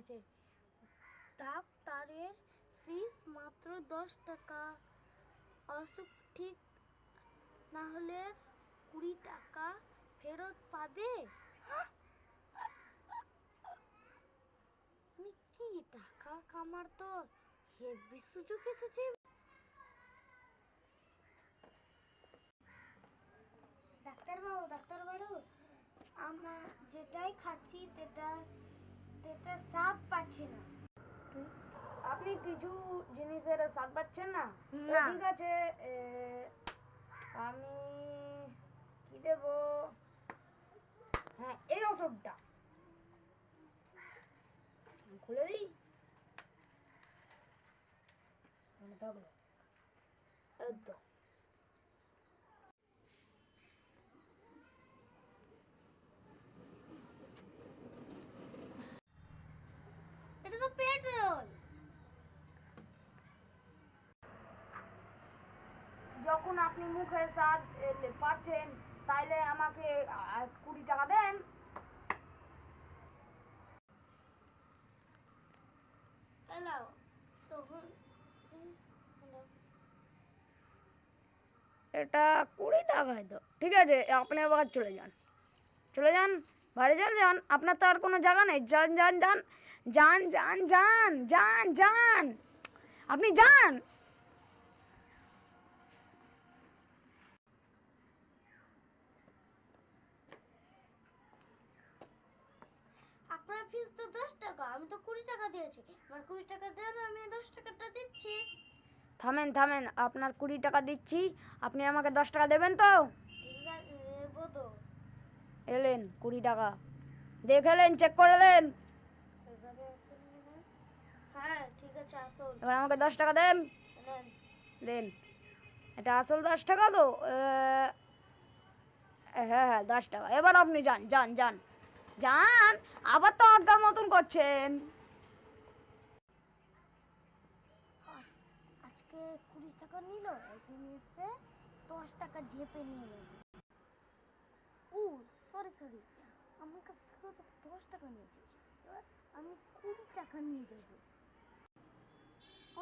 আছে। ডাক্তারের ফিস মাত্র 10 টাকা। অসুখ ঠিক না হলে 20 টাকা ফেরত পাবে। কি টাকা কামার তো হেভি সুযোগ এসেছে। ডাক্তারবাবু, আমরা যেটাই খাচ্ছি সেটা স্বাদ পাচ্ছি না। আপনি কিছু জিনিসের স্বাদ পাচ্ছেন না? ঠিক আছে, আমি কি দেব? হ্যাঁ, এই ওষুধটা খুলে দিই। এটা তো পেট্রোল। যখন আপনি মুখে স্বাদ পাচ্ছেন তাইলে আমাকে 20 টাকা দেন। এটা 20 টাকায় তো ঠিক আছে, আপনি আবার চলে যান, বাড়ি যান। আপনার তো আর কোনো জায়গা নেই। যান, আপনি যান। আপনার ফিস তো 10 টাকা, আমি তো 20 টাকা দিয়েছি। আমার 20 টাকা দেন, আমি 10 টাকাটা দিচ্ছি। থামেন, আপনার 20 টাকা দিচ্ছি, আপনি আমাকে 10 টাকা দেবেন তো? ঠিক আছে, দেবো তো। এলেন 20 টাকা, দেখলেন, চেক করে নেন। হ্যাঁ ঠিক আছে, আসল। এবার আমাকে 10 টাকা দেন। দেন, এটা আসল 10 টাকা তো? হ্যাঁ 10 টাকা। এবার আপনি যান। আবার তো অজ্ঞার মতন করছেন। আজকে 20 টাকা নিল, একদিন এসে 10 টাকা ঝেপে নিয়ে যাবে। সরি, আমার কাছ থেকে তো 10 টাকা নিয়েছিস, এবার আমি 20 টাকা নিয়ে যাবো,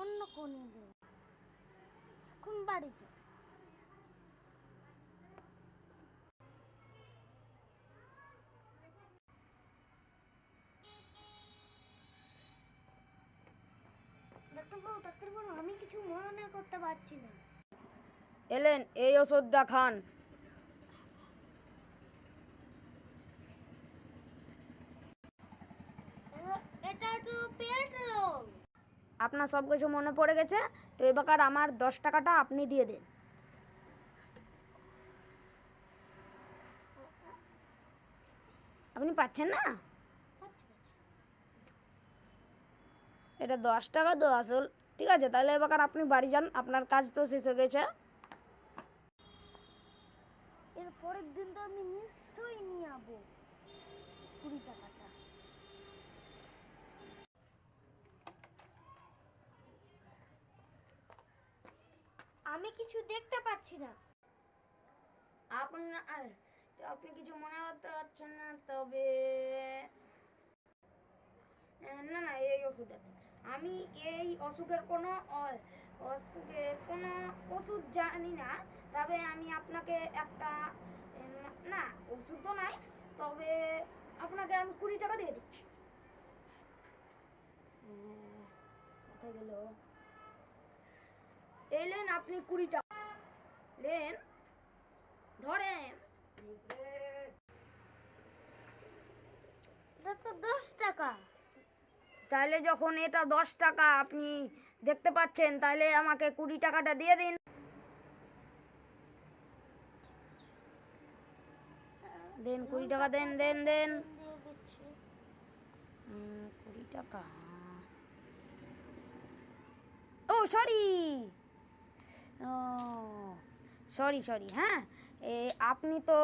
অন্য কোনো দিন। এখন বাড়িতে ডাক্তারবাবু, আমি কিছু মনে করতে পারছি না। এলেন, এই ওষুধটা খান। এটা তো পেট্রোল। আপনার সব কিছু মনে পড়ে গেছে তো, এবার আমার 10 টাকাটা আপনি দিয়ে দেন। আপনি পাচ্ছেন না? এটা 10 টাকা তো আসল। ঠিক আছে, তাহলে এবার আপনি বাড়ি যান, আপনার কাজ তো শেষ হয়ে গেছে। এর পরের দিন তো আমি নিশ্চয়ই নিয়ে যাবো 20 টাকাটা। আমি কিছু দেখতে পাচ্ছি না। আপনি কিছু মনে করতে পারছেন না, তবে না এই ওষুধটা আমি এই অসুখের কোনো ওষুধ জানি না, তবে আমি আপনাকে একটা না ওষুধ তো নাই, তবে আপনাকে আমি 20 টাকা দিয়ে দিচ্ছি। কোথায় গেল? এলেন আপনি 20 টাকা লেন, ধরেন। এটা তো 10 টাকা। তাহলে যখন এটা 10 টাকা আপনি দেখতে পাচ্ছেন, তাহলে আমাকে 20 টাকাটা দিয়ে দিন। দেন 20 টাকা দেন। 20 টাকা। ও সরি, হ্যাঁ, আপনি তো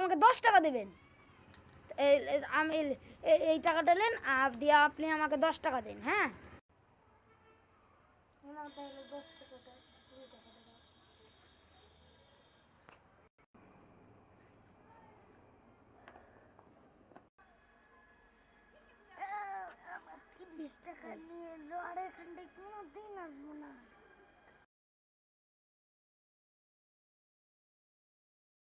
আমাকে 10 টাকা দেবেন। আমি এই টাকাটা নেন, আর দিয়ে আপনি আমাকে 10 টাকা দেন। হ্যাঁ, তাহলে 10 টাকাটা 20 টাকাটা দাও। টাকা নিয়ে এলো আর এখানটায় কোনোদিন আসবো না।